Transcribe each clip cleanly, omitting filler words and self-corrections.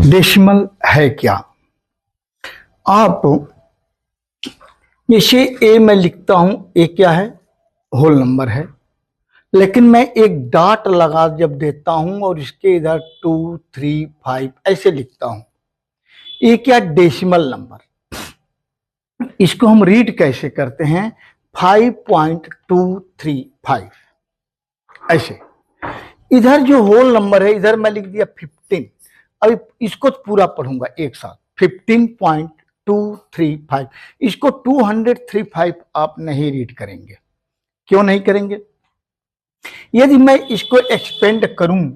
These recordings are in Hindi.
डेसिमल है क्या? आप जैसे ए में लिखता हूं, ए क्या है? होल नंबर है। लेकिन मैं एक डॉट लगा जब देता हूं और इसके इधर 2, 3, 5 ऐसे लिखता हूं, ये क्या? Decimal number. इसको हम रीड कैसे करते हैं? 5.235 ऐसे। इधर जो होल नंबर है, इधर मैं लिख दिया 15। अभी इसको पूरा पढ़ूंगा एक साथ। 15.235, इसको 235 आप नहीं रीड करेंगे। क्यों नहीं करेंगे? यदि मैं इसको एक्सपेंड करूं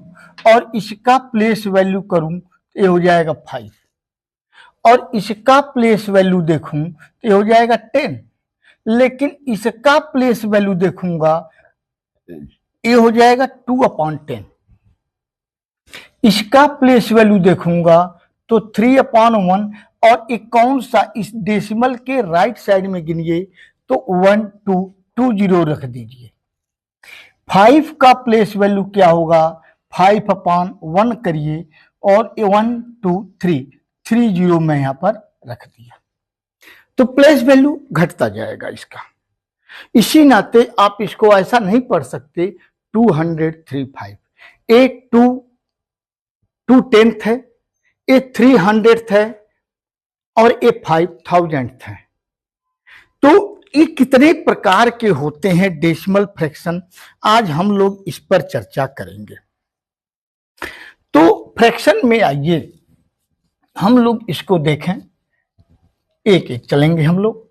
और इसका प्लेस वैल्यू करूं तो ये हो जाएगा 5, और इसका प्लेस वैल्यू देखूं तो ये हो जाएगा 10। लेकिन इसका प्लेस वैल्यू देखूंगा, ये हो जाएगा 2/10। इसका प्लेस वैल्यू देखूंगा तो 3/1। और एक कौन सा, इस डेसिमल के राइट साइड में गिनिए तो 1, 2, 2 0 रख दीजिए। 5 का प्लेस वैल्यू क्या होगा? 5/1 करिए और 1, 2, 3 0 मैं यहां पर रख दिया, तो प्लेस वैल्यू घटता जाएगा इसका। इसी नाते आप इसको ऐसा नहीं पढ़ सकते 235। एक 2/10 है, ये 300 है, और ये 5000 है। तो ये कितने प्रकार के होते हैं डेसिमल फ्रैक्शन, आज हम लोग इस पर चर्चा करेंगे। तो फ्रैक्शन में आइए हम लोग इसको देखें, एक एक चलेंगे हम लोग।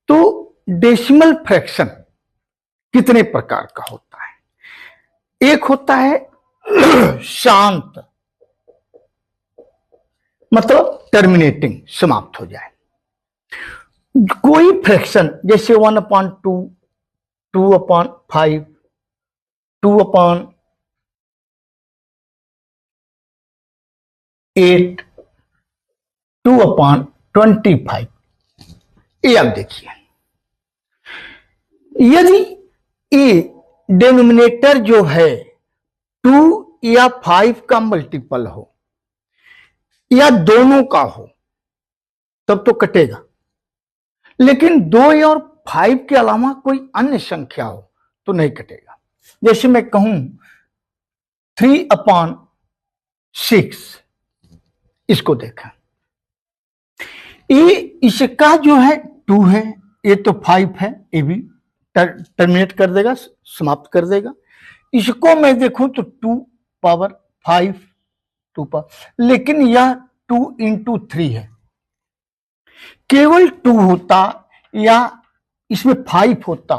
तो डेसिमल फ्रैक्शन कितने प्रकार का होता है? एक होता है शांत, मतलब टर्मिनेटिंग, समाप्त हो जाए। कोई फ्रैक्शन जैसे 1/2, 2/5, 2/8, 2/25, ये आप देखिए। यदि ये डिनोमिनेटर जो है 2 या 5 का मल्टीपल हो या दोनों का हो तब तो कटेगा। लेकिन 2 और 5 के अलावा कोई अन्य संख्या हो तो नहीं कटेगा। जैसे मैं कहूं 3/6, इसको देखा, ये इसका जो है 2 है, ये तो 5 है, ये भी टर्मिनेट कर देगा, समाप्त कर देगा। इसको मैं देखूं तो 2/5, 2 पर, लेकिन यह 2 × 3 है। केवल 2 होता या इसमें 5 होता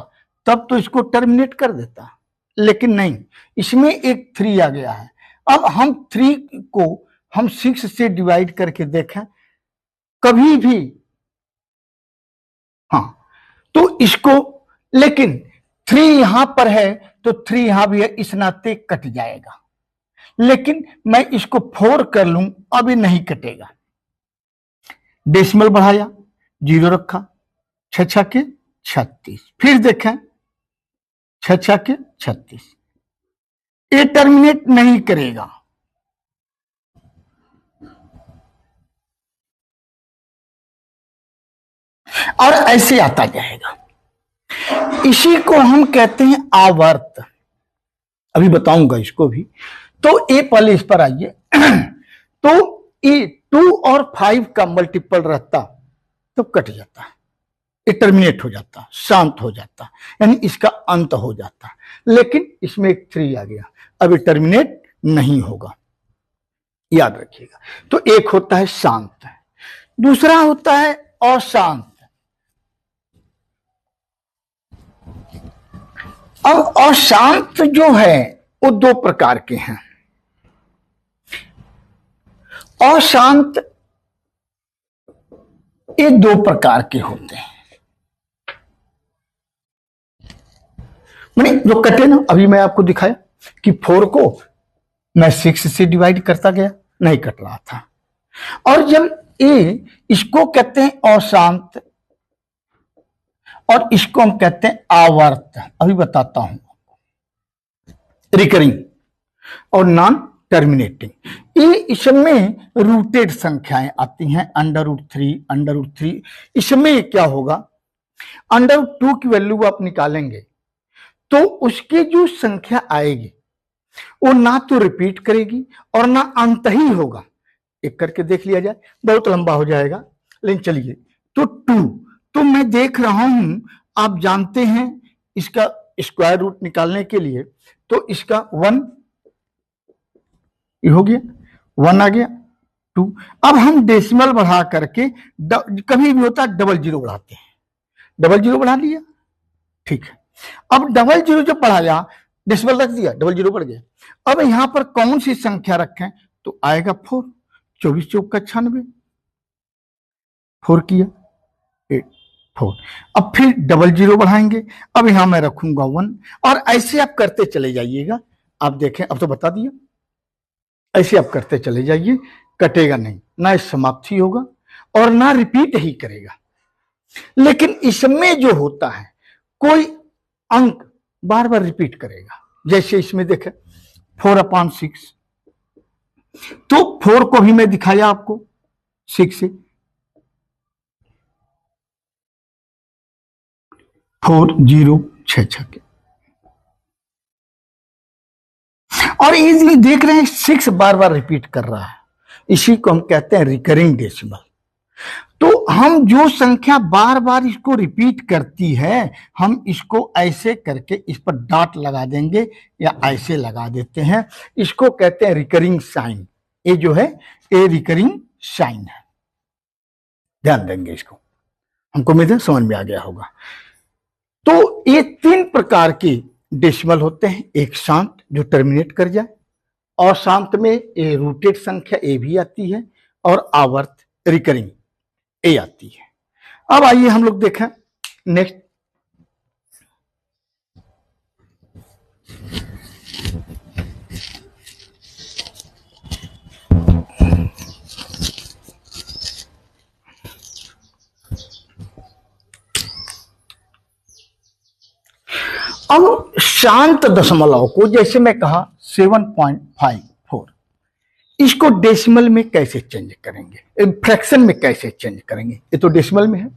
तब तो इसको टर्मिनेट कर देता, लेकिन नहीं, इसमें एक 3 आ गया है। अब हम 3 को हम 6 से डिवाइड करके देखें कभी भी, हाँ, तो इसको, लेकिन 3 यहां पर है तो 3 यहां भी है, इस नाते कट जाएगा। लेकिन मैं इसको 4 कर लूं, अभी नहीं कटेगा। डेसिमल बढ़ाया, 0 रखा, 6 के 36, फिर देखें 6 के 36, ये टर्मिनेट नहीं करेगा। और ऐसे आता जाएगा। इसी को हम कहते हैं आवर्त। अभी बताऊंगा इसको भी। तो ये पहले इस पर आइए। तो ये 2 और 5 का मल्टीपल रहता तो कट जाता, ये टर्मिनेट हो जाता, शांत हो जाता, यानी इसका अंत हो जाता। लेकिन इसमें एक 3 आ गया, अब ये टर्मिनेट नहीं होगा, याद रखिएगा। तो एक होता है शांत, दूसरा होता है अशांत। अब अशांत जो है वो 2 प्रकार के हैं। अशांत ये 2 प्रकार के होते हैं, मैंने जो कटे ना, अभी मैं आपको दिखाया कि 4 को मैं 6 से डिवाइड करता गया, नहीं कट रहा था। और जब ये, इसको कहते हैं अशांत और इसको हम कहते हैं आवर्त। अभी बताता हूं, रिकरिंग और नॉन टर्मिनेटिंग। ये इसमें रूटेड संख्याएं आती हैं, √3 इसमें क्या होगा, √2 की वैल्यू आप निकालेंगे तो उसकी जो संख्या आएगी वो ना तो रिपीट करेगी और ना अंत ही होगा। एक करके देख लिया जाए, बहुत लंबा हो जाएगा, लेकिन चलिए। तो 2 तो मैं देख रहा हूं, आप जानते हैं इसका स्क्वायर रूट निकालने के लिए तो इसका 1 ये हो गया, 1 आ गया, 2। अब हम डेसिमल बढ़ा करके कभी भी होता है डबल जीरो बढ़ाते हैं, डबल जीरो बढ़ा लिया, ठीक है। अब डबल जीरो जब बढ़ाया, डेसिमल रख दिया, डबल जीरो बढ़ गया। अब यहां पर कौन सी संख्या रखें तो आएगा 4, 24 चौक 96, 4 किया 8 4। अब फिर डबल जीरो बढ़ाएंगे, अब यहां मैं रखूंगा 1 और ऐसे आप करते चले जाइएगा। आप देखें, अब तो बता दिया, ऐसे आप करते चले जाइए, कटेगा नहीं, ना समाप्ति होगा और ना रिपीट ही करेगा। लेकिन इसमें जो होता है कोई अंक बार बार रिपीट करेगा, जैसे इसमें देखें 4/6, तो 4 को भी मैं दिखाया आपको 6 से, 4 0 6 के, और ये देख रहे हैं 6 बार बार रिपीट कर रहा है, इसी को हम कहते हैं रिकरिंग डेसिमल। तो हम जो संख्या बार बार इसको रिपीट करती है, हम इसको ऐसे करके इस पर डॉट लगा देंगे या ऐसे लगा देते हैं, इसको कहते हैं रिकरिंग साइन। ये जो है ये रिकरिंग साइन है, ध्यान देंगे इसको, हमको उम्मीद है समझ में आ गया होगा। तो ये 3 प्रकार के डेसिमल होते हैं, एक शांत जो टर्मिनेट कर जाए, और शांत में ये रूटेड संख्या ए भी आती है, और आवर्त रिकरिंग ए आती है। अब आइए हम लोग देखें नेक्स्ट, अब शांत दशमलव को, जैसे मैं कहा 7.54, इसको डेसिमल में कैसे चेंज करेंगे, फ्रैक्शन में कैसे चेंज करेंगे, ये तो डेसिमल में है,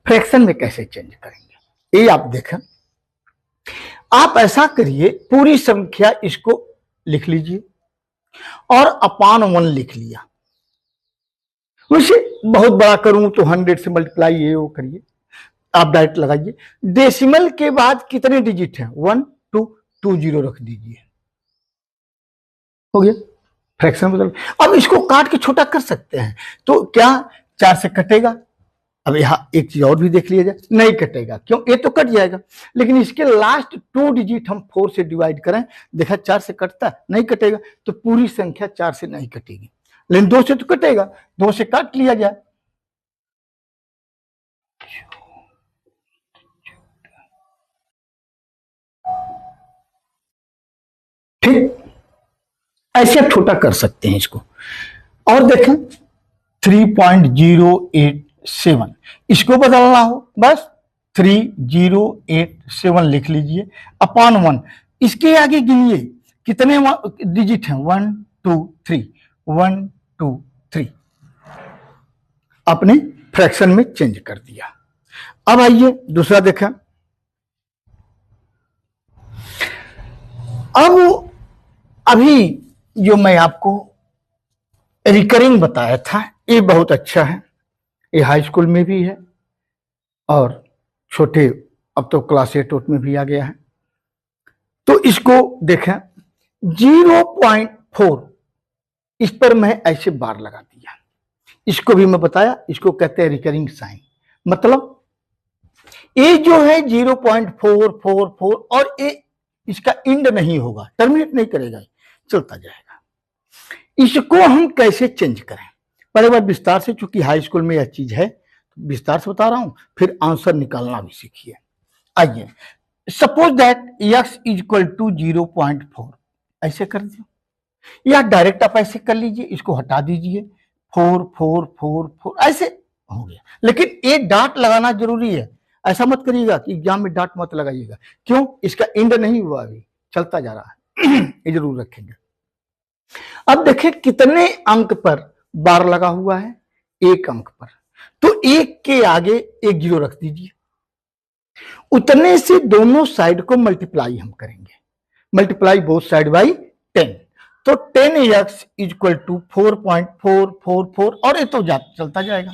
फ्रैक्शन में कैसे चेंज करेंगे ये आप देखें। आप ऐसा करिए, पूरी संख्या इसको लिख लीजिए और अपान 1 लिख लिया, वैसे बहुत बड़ा करूं तो 100 से मल्टीप्लाई ये वो करिए, आप डायरेक्ट लगाइए। डेसिमल के बाद कितने डिजिट हैं, 1 2 2 0 रख दीजिए, हो गया, फ्रैक्शन बदल। अब इसको काट के छोटा कर सकते हैं, तो क्या 4 से कटेगा? अब यहां एक चीज और भी देख लिया जाए, नहीं कटेगा, क्यों, ये तो कट जाएगा, लेकिन इसके लास्ट 2 डिजिट हम 4 से डिवाइड करें, देखा 4 से कटता है, नहीं कटेगा, तो पूरी संख्या 4 से नहीं कटेगी, लेकिन 2 से तो कटेगा, 2 से काट लिया जाए। ठीक, ऐसे आप छोटा कर सकते हैं इसको। और देखें 3087, इसको बदलना हो बस 3087 लिख लीजिए, अपान 1, इसके आगे गिनिए कितने डिजिट हैं, 1 2 3, 1 2 3, आपने फ्रैक्शन में चेंज कर दिया। अब आइए दूसरा देखें, अब अभी जो मैं आपको रिकरिंग बताया था ये बहुत अच्छा है, ये हाई स्कूल में भी है और छोटे, अब तो क्लास 8 में भी आ गया है। तो इसको देखें 0.4, इस पर मैं ऐसे बार लगा दिया, इसको भी मैं बताया, इसको कहते हैं रिकरिंग साइन। मतलब ये जो है 0.444 और ये इसका एंड नहीं होगा, टर्मिनेट नहीं करेगा, चलता जाएगा। इसको हम कैसे चेंज करें, पहले बार विस्तार से, चूंकि हाई स्कूल में यह चीज है विस्तार से बता रहा हूं, फिर आंसर निकालना भी सीखिए। आइए, suppose that x equal to 0.4, ऐसे कर दो, या डायरेक्ट आप ऐसे कर लीजिए, इसको हटा दीजिए, 4 4 4 4 ऐसे हो गया। लेकिन एक डॉट लगाना जरूरी है, ऐसा मत करिएगा कि एग्जाम में डॉट मत लगाइएगा, क्यों, इसका एंड नहीं हुआ, अभी चलता जा रहा है ये जरूर रखेंगे। अब देखिए कितने अंक पर बार लगा हुआ है, एक अंक पर, तो एक के आगे एक जीरो रख दीजिए। उतने से दोनों साइड को मल्टीप्लाई हम करेंगे, मल्टीप्लाई बोथ साइड बाई 10, तो 10x इक्वल टू 4.444 और ये तो चलता जाएगा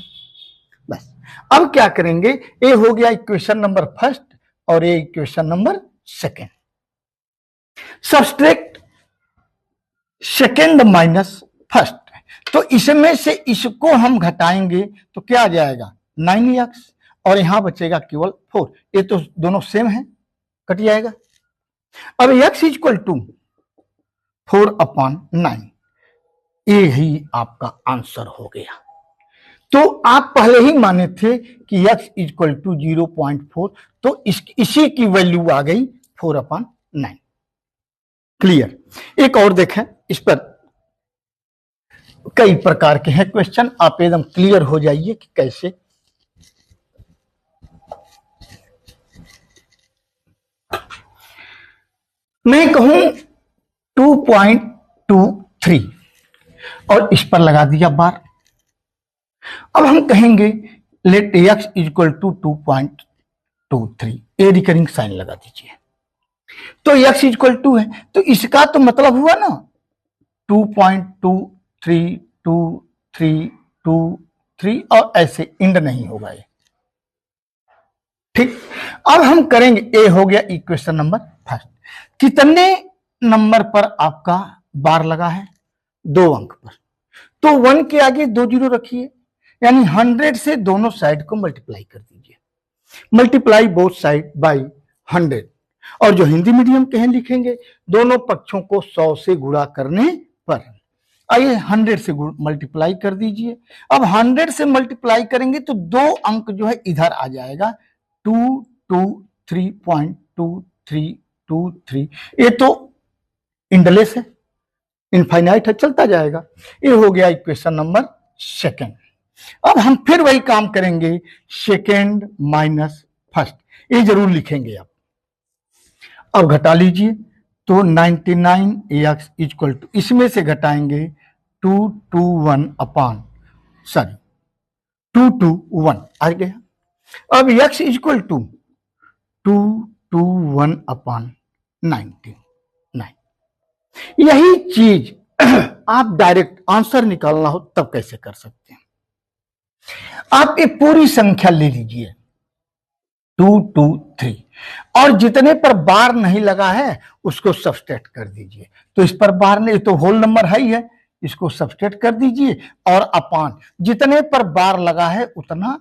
बस। अब क्या करेंगे, ये हो गया इक्वेशन नंबर फर्स्ट और ये equation number second. Subtract second minus first, तो इसमें से इसको हम घटाएंगे तो क्या आ जाएगा 9x और यहां बचेगा केवल 4, ये तो दोनों सेम है, कट जाएगा। अब x इक्वल टू 4/9, ये ही आपका आंसर हो गया। तो आप पहले ही माने थे कि x इक्वल टू 0.4, तो इसी की वैल्यू आ गई 4/9। क्लियर। एक और देखें, इस पर कई प्रकार के हैं क्वेश्चन, आप एकदम क्लियर हो जाइए कि कैसे। मैं कहूं 2.23 और इस पर लगा दिया बार। अब हम कहेंगे let x equal to 2.23, a recurring sign लगा दीजिए, तो x इक्वल टू है, तो इसका तो मतलब हुआ ना 2.232323 और ऐसे इंड नहीं होगा ये, ठीक। अब हम करेंगे, ए हो गया इक्वेशन नंबर फर्स्ट। कितने नंबर पर आपका बार लगा है, 2 अंक पर, तो 1 के आगे 2 जीरो रखिए, यानी 100 से दोनों साइड को मल्टीप्लाई कर दीजिए, मल्टीप्लाई बोथ साइड बाई 100, और जो हिंदी मीडियम के हैं लिखेंगे दोनों पक्षों को 100 से गुणा करने पर। आइए 100 से मल्टीप्लाई कर दीजिए। अब 100 से मल्टीप्लाई करेंगे तो 2 अंक जो है इधर आ जाएगा, 223.2323, ये तो इंडलेस है, इनफाइनाइट है, चलता जाएगा। ये हो गया इक्वेशन नंबर सेकेंड। अब हम फिर वही काम करेंगे, सेकेंड माइनस फर्स्ट, ये जरूर लिखेंगे आप। अब घटा लीजिए, तो 99x इक्वल टू, इसमें से घटाएंगे 221 आ गया। अब x इक्वल टू 221/99। यही चीज आप डायरेक्ट आंसर निकालना हो तब कैसे कर सकते हैं। आप ये पूरी संख्या ले लीजिए 223, और जितने पर बार नहीं लगा है उसको सब्सट्रैक्ट कर दीजिए, तो इस पर बार नहीं, तो होल नंबर है ही है, इसको सब्सट्रैक्ट कर दीजिए और अपान जितने पर बार लगा है उतना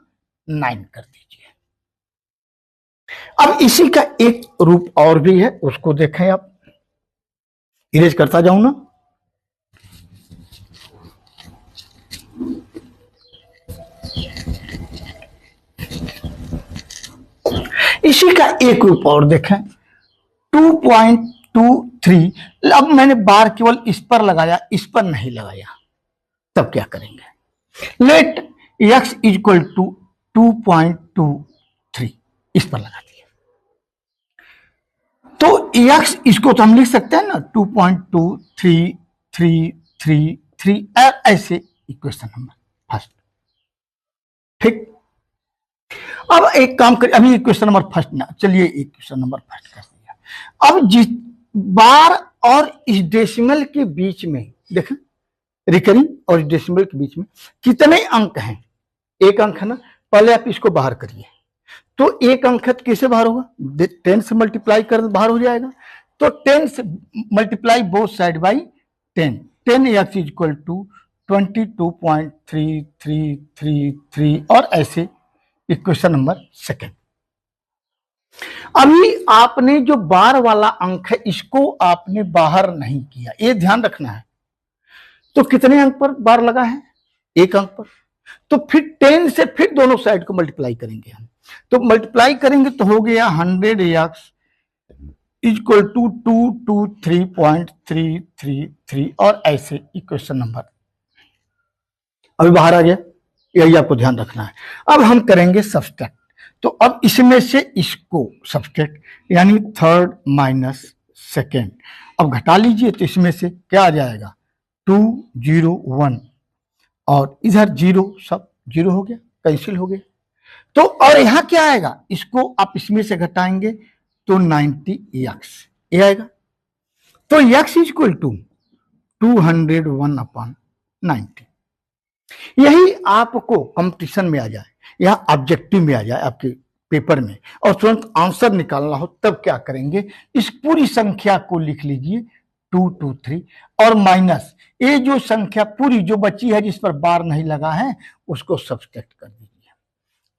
9 कर दीजिए। अब इसी का एक रूप और भी है, उसको देखें आप, इरेज करता जाऊं ना। इसी का एक रूप और देखें, 2.23, अब मैंने बार केवल इस पर लगाया, इस पर नहीं लगाया, तब क्या करेंगे, लेट x इक्वल टू 2.23 इस पर लगा दिया, तो x इसको तो हम लिख सकते हैं ना 2.2333 ऐसे इक्वेशन नंबर फर्स्ट, ठीक। अब एक काम करिए, अभी क्वेश्चन नंबर फर्स्ट ना, चलिए एक क्वेश्चन नंबर फर्स्ट कर दिया। अब जिस बार और इस डेसिमल के बीच में देखें, रिकरिंग और डेसिमल के बीच में कितने अंक हैं, एक अंक है ना, पहले आप इसको बाहर करिए, तो एक अंक है तो कैसे बाहर होगा, 10 से मल्टीप्लाई कर बाहर हो जाएगा, तो 10 से multiply both side by 10x equal to 22.3333 और ऐसे इक्वेशन नंबर सेकेंड। अभी आपने जो बार वाला अंक है इसको आपने बाहर नहीं किया, ये ध्यान रखना है। तो कितने अंक पर बार लगा है, एक अंक पर, तो फिर 10 से फिर दोनों साइड को मल्टीप्लाई करेंगे हम, तो मल्टीप्लाई करेंगे तो हो गया 100x इक्वल टू 223.333 और ऐसे इक्वेशन नंबर अभी बाहर आ गया, यही आपको ध्यान रखना है। अब हम करेंगे सब्सट्रैक्ट, तो अब इसमें से इसको सब्सट्रैक्ट, यानी थर्ड माइनस सेकेंड, अब घटा लीजिए तो इसमें से क्या आ जाएगा 201 और इधर 0, सब 0 हो गया, कैंसिल हो गया। तो और यहां क्या आएगा, इसको आप इसमें से घटाएंगे तो 90x ये आएगा। तो x इक्वल टू 201/90। यही आपको कंपटीशन में आ जाए या ऑब्जेक्टिव में आ जाए आपके पेपर में और तुरंत आंसर निकालना हो, तब क्या करेंगे, इस पूरी संख्या को लिख लीजिए 223 और माइनस ये जो संख्या पूरी जो बची है जिस पर बार नहीं लगा है उसको सब्सट्रैक्ट कर दीजिए,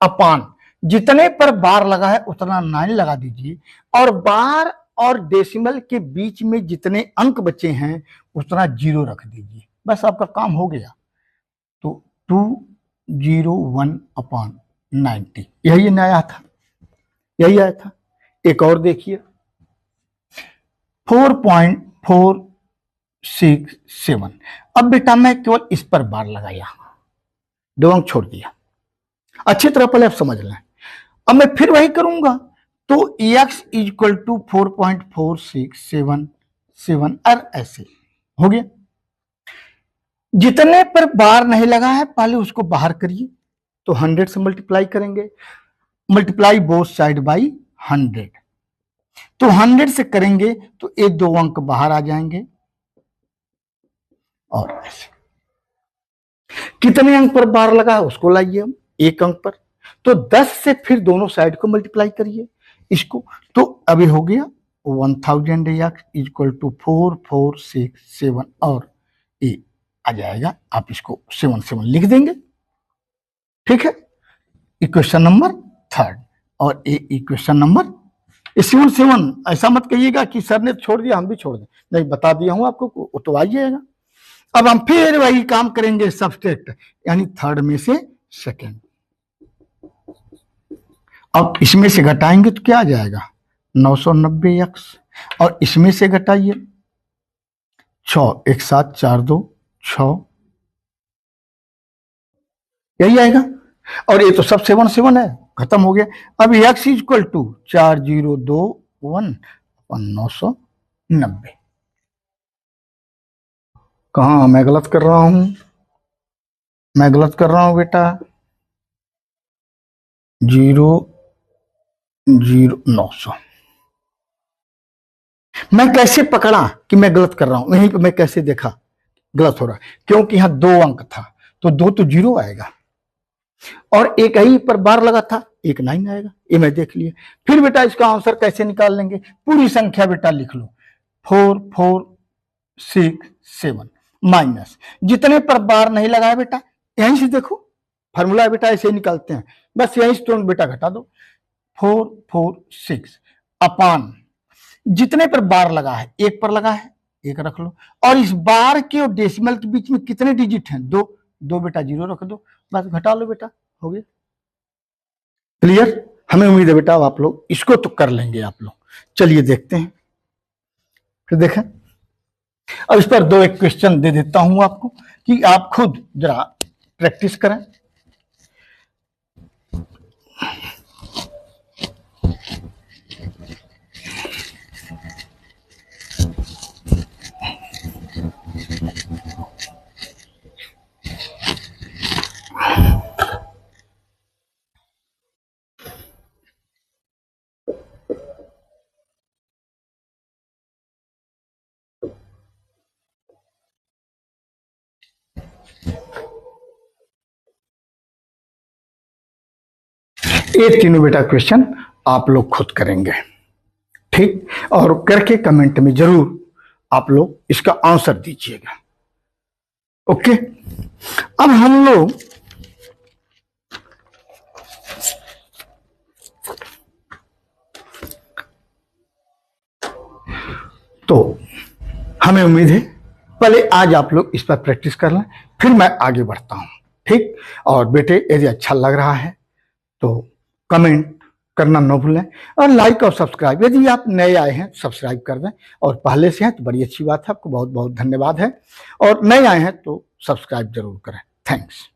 अपान जितने पर बार लगा है उतना 9 लगा दीजिए और बार और डेसिमल के बीच में जितने अंक बचे हैं उतना 0 रख दीजिए, बस आपका काम हो गया। तो 201/90 यही नया था, यही आया था। एक और देखिए 4.467। अब बेटा मैं केवल इस पर बार लगाया, 2 अंक छोड़ दिया, अच्छी तरह पहले आप समझ लें। अब मैं फिर वही करूंगा तो x इक्वल टू 4.4677 और ऐसे हो गया। जितने पर बार नहीं लगा है पहले उसको बाहर करिए, तो 100 से मल्टीप्लाई करेंगे, मल्टीप्लाई बोथ साइड बाई 100, तो 100 से करेंगे तो ये 2 अंक बाहर आ जाएंगे और ऐसे। कितने अंक पर बार लगा है उसको लाइए हम 1 अंक पर, तो 10 से फिर दोनों साइड को मल्टीप्लाई करिए इसको, तो अभी हो गया 1000x इक्वल टू 4467 और ये आ जाएगा, आप इसको 7 लिख देंगे, ठीक है। इक्वेशन नंबर 3 और ये इक्वेशन नंबर 7 ऐसा मत कहिएगा कि सर ने छोड़ दिया हम भी छोड़ दें, नहीं बता दिया हूं आपको तो आइएगा। अब हम फिर वही काम करेंगे, सब्सट्रैक्ट यानी 3rd में से 2nd। अब इसमें से घटाएंगे तो क्या आ जाएगा 990x और इसमें से घटाइए 6, 1 7 4 2 6, यही आएगा। और ये तो सब 7 है, खत्म हो गया। अब x इक्वल टू 4021/990। कहा मैं गलत कर रहा हूं, मैं गलत कर रहा हूं बेटा, 900। मैं कैसे पकड़ा कि मैं गलत कर रहा हूं, यहीं पे मैं कैसे देखा गलत हो रहा है, क्योंकि यहां 2 अंक था तो 2 तो 0 आएगा और एक ही पर बार लगा था, 1 9 आएगा, ये मैं देख लिया। फिर बेटा इसका आंसर कैसे निकाल लेंगे, पूरी संख्या बेटा लिख लो 4467 माइनस जितने पर बार नहीं लगा है बेटा, यहीं से देखो फार्मूला बेटा ऐसे ही निकालते हैं, बस यहीं से तुरंत बेटा घटा दो 446 अपान जितने पर बार लगा है, 1 पर लगा है 1 रख लो और इस बार के और डेसिमल के बीच में कितने डिजिट हैं, 2 बेटा 0 रख दो, बस घटा लो बेटा, हो गया। क्लियर, हमें उम्मीद है बेटा आप लोग इसको तो कर लेंगे आप लोग। चलिए देखते हैं, फिर देखें। अब इस पर 2 एक क्वेश्चन दे देता हूं आपको कि आप खुद जरा प्रैक्टिस करें। ये तीनों बेटा क्वेश्चन आप लोग खुद करेंगे, ठीक, और करके कमेंट में जरूर आप लोग इसका आंसर दीजिएगा, ओके। अब हम लोग तो हमें उम्मीद है पहले आज आप लोग इस पर प्रैक्टिस कर लें, फिर मैं आगे बढ़ता हूं, ठीक। और बेटे यदि अच्छा लग रहा है तो कमेंट करना न भूलें और लाइक और सब्सक्राइब, यदि आप नए आए हैं तो सब्सक्राइब कर दें और पहले से हैं तो बड़ी अच्छी बात है, आपको बहुत बहुत धन्यवाद है, और नए आए हैं तो सब्सक्राइब जरूर करें। थैंक्स।